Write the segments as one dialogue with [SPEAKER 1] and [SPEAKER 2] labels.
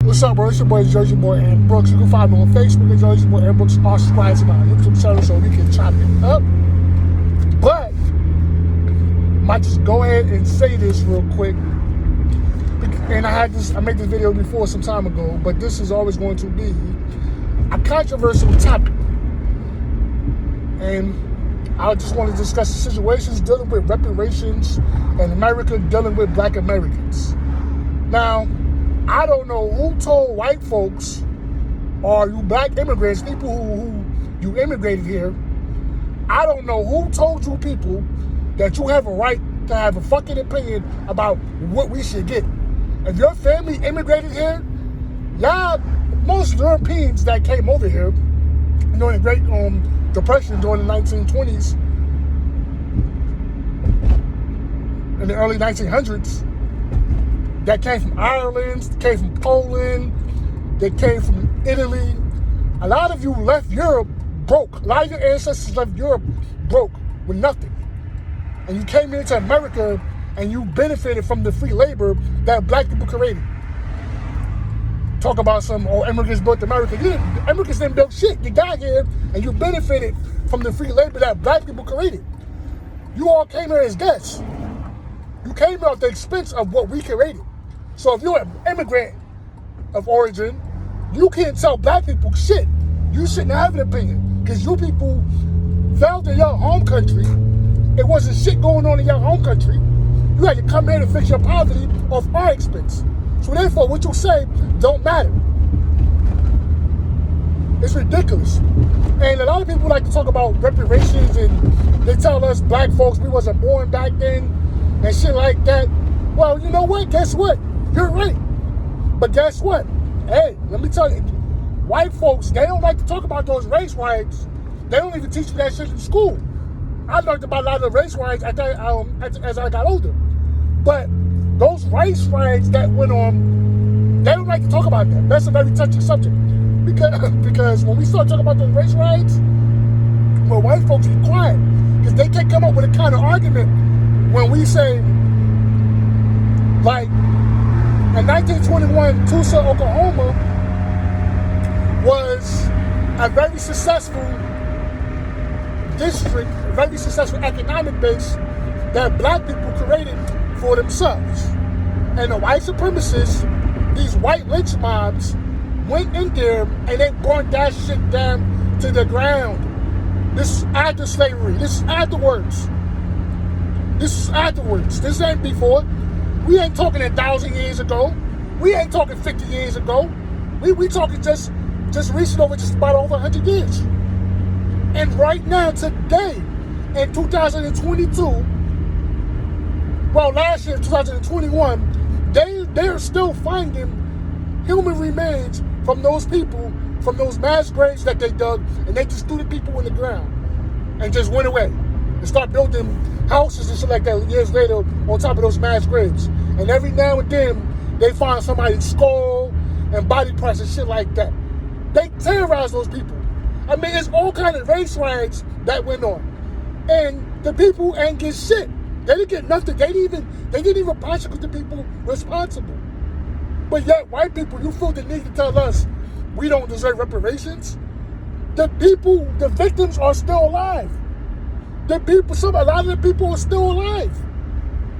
[SPEAKER 1] What's up, bro? It's your boy Jersey Boy and Brooks. You can find me on Facebook at Jersey Boy and Brooks. Or subscribe to my YouTube channel so we can chop it up. But might just go ahead and say this real quick. And I made this video before some time ago, but this is always going to be a controversial topic. And I just want to discuss the situations dealing with reparations and America dealing with black Americans. Now, I don't know who told white folks or you black immigrants, people who you immigrated here, I don't know who told you people that you have a right to have a fucking opinion about what we should get. If your family immigrated here, most Europeans that came over here during the Great Depression during the 1920s, in the early 1900s, that came from Ireland, came from Poland, they came from Italy. A lot of you left Europe broke. A lot of your ancestors left Europe broke with nothing. And you came into America and you benefited from the free labor that black people created. Talk about some immigrants built America. Immigrants didn't build shit. You got here and you benefited from the free labor that black people created. You all came here as guests. You came here at the expense of what we created. So if you're an immigrant of origin, you can't tell black people shit. You shouldn't have an opinion because you people failed in your home country. It wasn't shit going on in your home country. You had to come here to fix your poverty off our expense. So therefore, what you say don't matter. It's ridiculous. And a lot of people like to talk about reparations and they tell us black folks we wasn't born back then and shit like that. Well, you know what? Guess what? You're right. But guess what? Hey, let me tell you, white folks, they don't like to talk about those race riots. They don't even teach you that shit in school. I learned about a lot of the race riots as I got older. But those race riots that went on, they don't like to talk about that. That's a very touchy subject. Because when we start talking about those race riots, well, white folks be quiet. Because they can't come up with a kind of argument when we say, like, in 1921, Tulsa, Oklahoma was a very successful district, a very successful economic base that black people created for themselves. And the white supremacists, these white lynch mobs, went in there and they burnt that shit down to the ground. This is after slavery. This is afterwards. This ain't before. We ain't talking 1,000 years ago. We ain't talking 50 years ago. We talking just recent over just about over 100 years. And right now, today, in 2022, well, last year, 2021, they're still finding human remains from those people, from those mass graves that they dug, and they just threw the people in the ground and just went away and start building houses and shit like that years later on top of those mass graves. And every now and then, they find somebody's skull and body parts and shit like that. They terrorize those people. I mean, it's all kind of race riots that went on. And the people ain't get shit. They didn't get nothing. They didn't even prosecute the people responsible. But yet, white people, you feel the need to tell us we don't deserve reparations? The people, the victims are still alive. A lot of the people are still alive.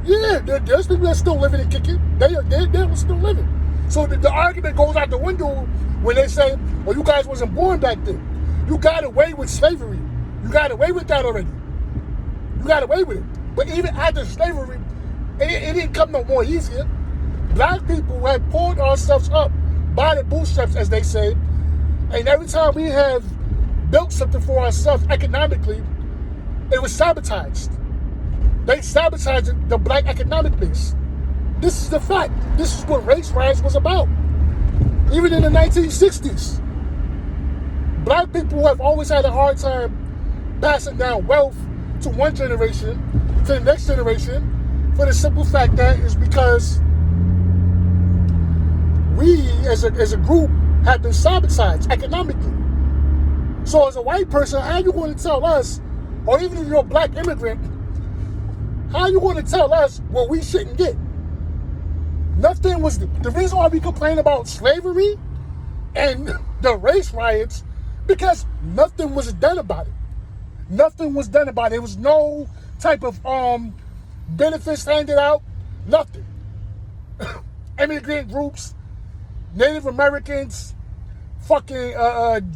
[SPEAKER 1] Yeah, there's people that are still living and kicking. They're still living. So the argument goes out the window when they say, well, you guys wasn't born back then. You got away with slavery. You got away with that already. You got away with it. But even after slavery, it didn't come no more easier. Black people have pulled ourselves up by the bootstraps, as they say. And every time we have built something for ourselves economically, it was sabotaged. They sabotaged the black economic base. This is the fact. This is what race riots was about. Even in the 1960s, black people have always had a hard time passing down wealth to one generation to the next generation for the simple fact that is because we as a group have been sabotaged economically. So as a white person, how are you going to tell us, or even if you're a black immigrant, how are you going to tell us what we shouldn't get? Nothing was, the reason why we complain about slavery and the race riots, because nothing was done about it. Nothing was done about it. There was no type of benefits handed out. Nothing. Immigrant groups, Native Americans, fucking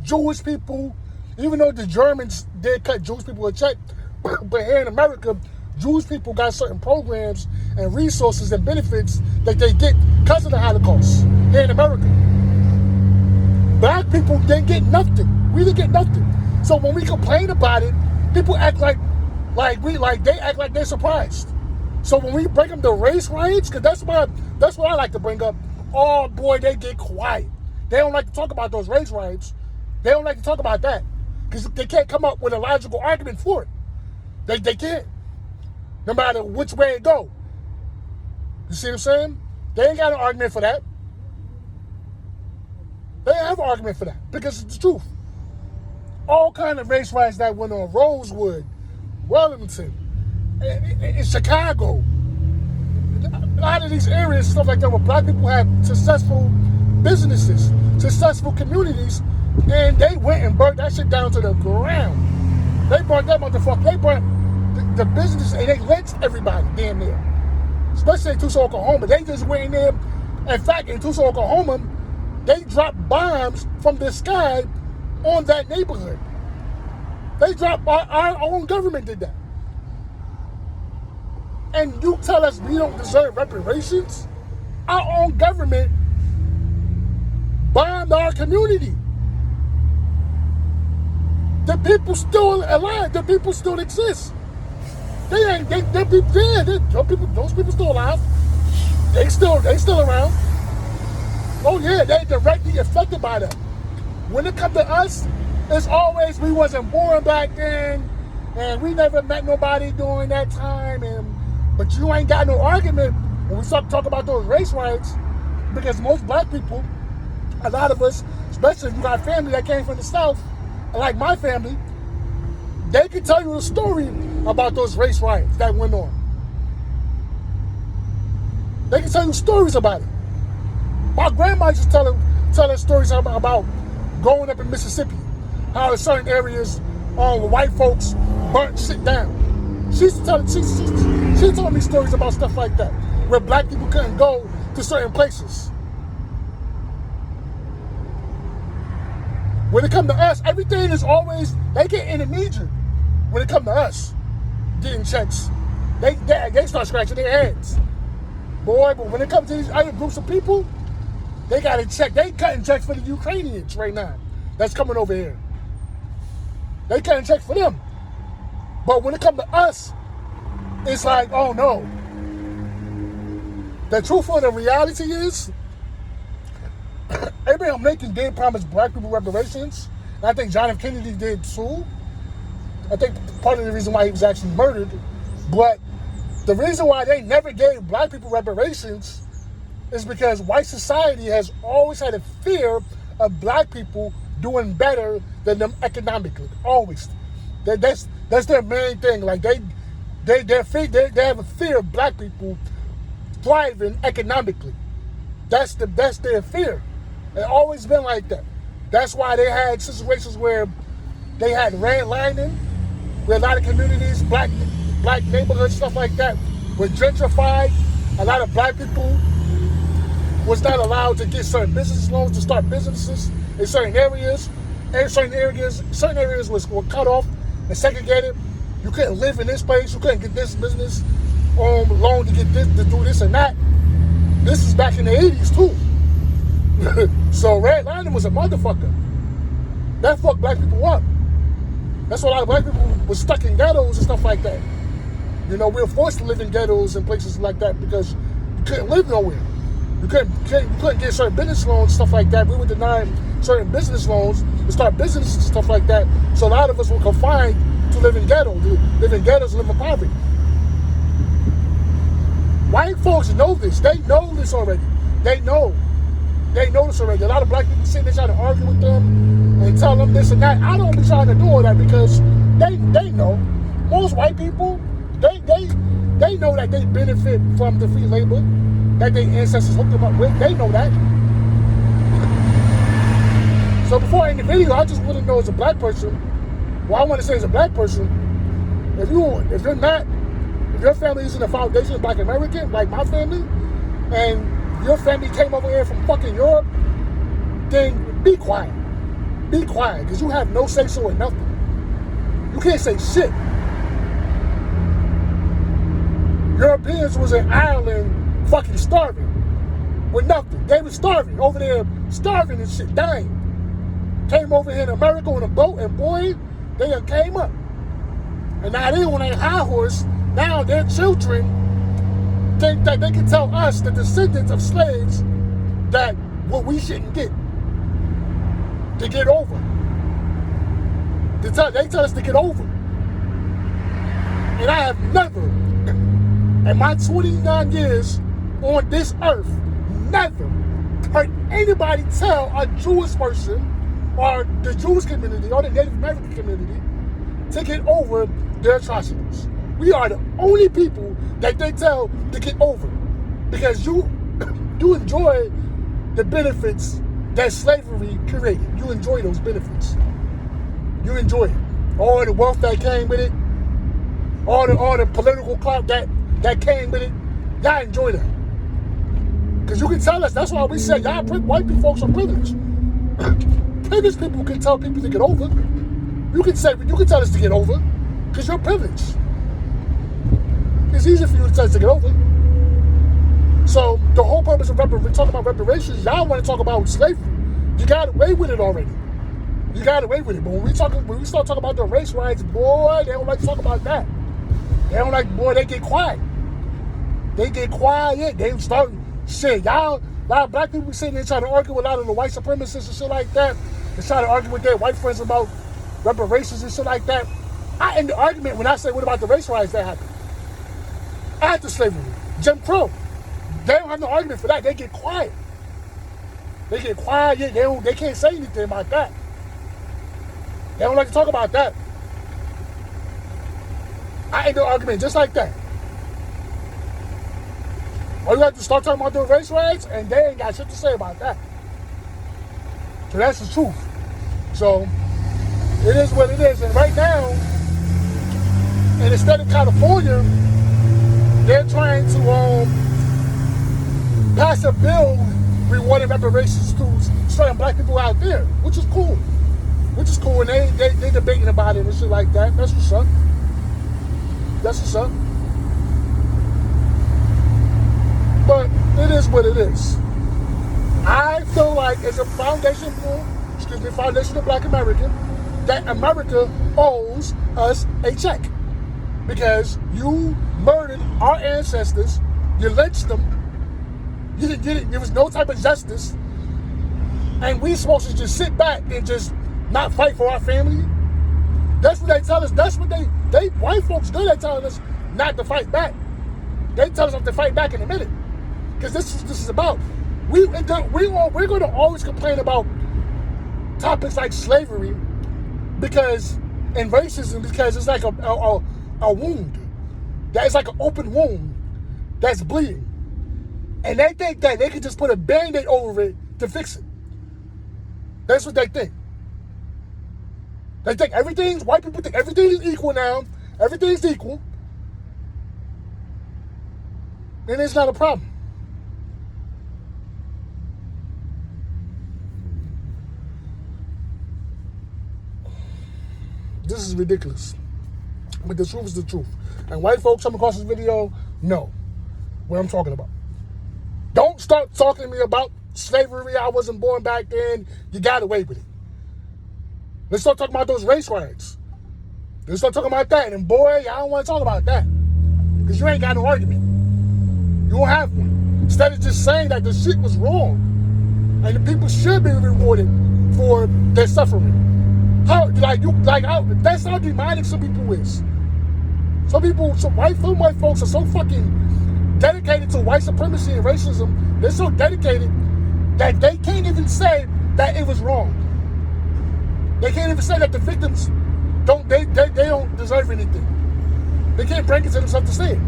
[SPEAKER 1] Jewish people. Even though the Germans did cut Jewish people a check, but here in America, Jewish people got certain programs and resources and benefits that they get because of the Holocaust here in America. Black people didn't get nothing. We didn't get nothing. So when we complain about it, people act like they act like they're surprised. So when we bring up the race riots, because that's what I like to bring up. Oh boy, they get quiet. They don't like to talk about those race riots. They don't like to talk about that because they can't come up with a logical argument for it. They can't. No matter which way it go. You see what I'm saying? They ain't got an argument for that. They don't have an argument for that because it's the truth. All kind of race riots that went on Rosewood, Wellington, in Chicago, a lot of these areas, stuff like that, where black people have successful businesses, successful communities, and they went and burnt that shit down to the ground. They burnt that motherfucker. They burnt the business and they lynched everybody damn near. Especially in Tulsa, Oklahoma. They just went in there. In fact, in Tulsa, Oklahoma, they dropped bombs from the sky on that neighborhood. They dropped, our own government did that. And you tell us we don't deserve reparations? Our own government bombed our community. The people still alive. The people still exist. Those people still alive. They still around. Oh yeah, they directly affected by them. When it comes to us, it's always we wasn't born back then, and we never met nobody during that time. But you ain't got no argument when we start to talk about those race riots, because most black people, a lot of us, especially if you got family that came from the South, like my family, they can tell you a story about those race riots that went on. They can tell you stories about it. My grandma used to tell us stories about growing up in Mississippi, how in certain areas, white folks burnt shit down. She told me stories about stuff like that, where black people couldn't go to certain places. When it comes to us, everything is always, they get intermediate. When it comes to us getting checks, they start scratching their heads. Boy, but when it comes to these other groups of people, they got to check. They cutting checks for the Ukrainians right now that's coming over here. They cutting checks for them. But when it comes to us, it's like, oh no. The truth of the reality is, Abraham Lincoln did promise black people reparations. And I think John F. Kennedy did too. I think part of the reason why he was actually murdered. But the reason why they never gave black people reparations is because white society has always had a fear of black people doing better than them economically. Always. That's their main thing. Like they have a fear of black people thriving economically. That's their fear. It's always been like that. That's why they had situations where they had redlining, where a lot of communities, black neighborhoods, stuff like that, were gentrified. A lot of black people was not allowed to get certain business loans to start businesses in certain areas. And certain areas were cut off and segregated. You couldn't live in this place. You couldn't get this business loan to get this, to do this and that. This is back in the 80s too. So redlining was a motherfucker. That fucked black people up. That's why a lot of black people were stuck in ghettos and stuff like that. You know, we were forced to live in ghettos and places like that because you couldn't live nowhere. You couldn't get certain business loans and stuff like that. We were denied certain business loans to start businesses and stuff like that. So a lot of us were confined to live in ghettos, live in poverty. White folks know this. They know this already. They know this already. A lot of black people sitting there trying to argue with them and tell them this and that. I don't be trying to do all that because they know. Most white people, they know that they benefit from the free labor. that their ancestors hooked them up with. They know that. So before I end the video, I just want to know as a black person, what I want to say as a black person, if your family isn't a foundation of Black American, like my family, and your family came over here from fucking Europe, then be quiet. Be quiet, because you have no say-so in nothing. You can't say shit. Europeans was in Ireland fucking starving with nothing. They were starving over there, starving and shit, dying. Came over here in America on a boat, and boy, they done came up. And now they on a high horse. Now their children think that they can tell us, the descendants of slaves, that what we shouldn't get. To get over. They tell us to get over. And I have never, in my 29 years on this earth, never heard anybody tell a Jewish person or the Jewish community or the Native American community to get over their atrocities. We are the only people that they tell to get over, because you enjoy the benefits that slavery created. You enjoy those benefits. You enjoy it. All the wealth that came with it, all the political clout that came with it. Y'all enjoy that. Because you can tell us, that's why we say y'all white people folks are privileged. Privileged people can tell people to get over. You can tell us to get over, because you're privileged. It's easy for you to tell us to get over. So the whole purpose of talking about reparations, y'all want to talk about slavery. You got away with it already. You got away with it. But when we start talking about the race riots, boy, they don't like to talk about that. They don't like, boy, they get quiet. They get quiet. They start shit. Y'all, a lot of black people sitting there trying to argue with a lot of the white supremacists and shit like that. They try to argue with their white friends about reparations and shit like that. I end the argument when I say, what about the race riots that happened? After slavery, Jim Crow. They don't have no argument for that. They get quiet. They get quiet. They can't say anything about that. They don't like to talk about that. I end the argument just like that. Or you have to start talking about the race riots, and they ain't got shit to say about that. So that's the truth. So it is what it is. And right now, in the state of California, they're trying to pass a bill rewarding reparations to certain black people out there, which is cool. And they debating about it and shit like that. That's what's up. But it is what it is. I feel like as a foundation of Black American, that America owes us a check. Because you murdered our ancestors, you lynched them, you didn't get it, there was no type of justice, and we supposed to just sit back and just not fight for our family. That's what they tell us. That's what they white folks do. They telling us not to fight back. They tell us to fight back in a minute. Because this is about. We're going to always complain about topics like slavery and racism, because it's like a wound. That's like an open wound that's bleeding. And they think that they can just put a Band-Aid over it to fix it. That's what they think. White people think everything is equal now. Everything's equal. And it's not a problem. This is ridiculous. But the truth is the truth. And white folks come across this video, know what I'm talking about. Don't start talking to me about slavery. I wasn't born back then. You got away with it. Let's start talking about those race riots. Let's start talking about that. And boy, I don't want to talk about that. Because you ain't got no argument. You don't have one. Instead of just saying that the shit was wrong. And the people should be rewarded for their suffering. That's how demonic some people is. Some white folks are so fucking dedicated to white supremacy and racism. They're so dedicated that they can't even say that it was wrong. They can't even say that the victims don't deserve anything. They can't bring it to themselves to say it.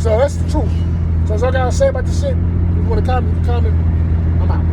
[SPEAKER 1] So that's the truth. So that's all I gotta say about this shit. If you want to comment, I'm out.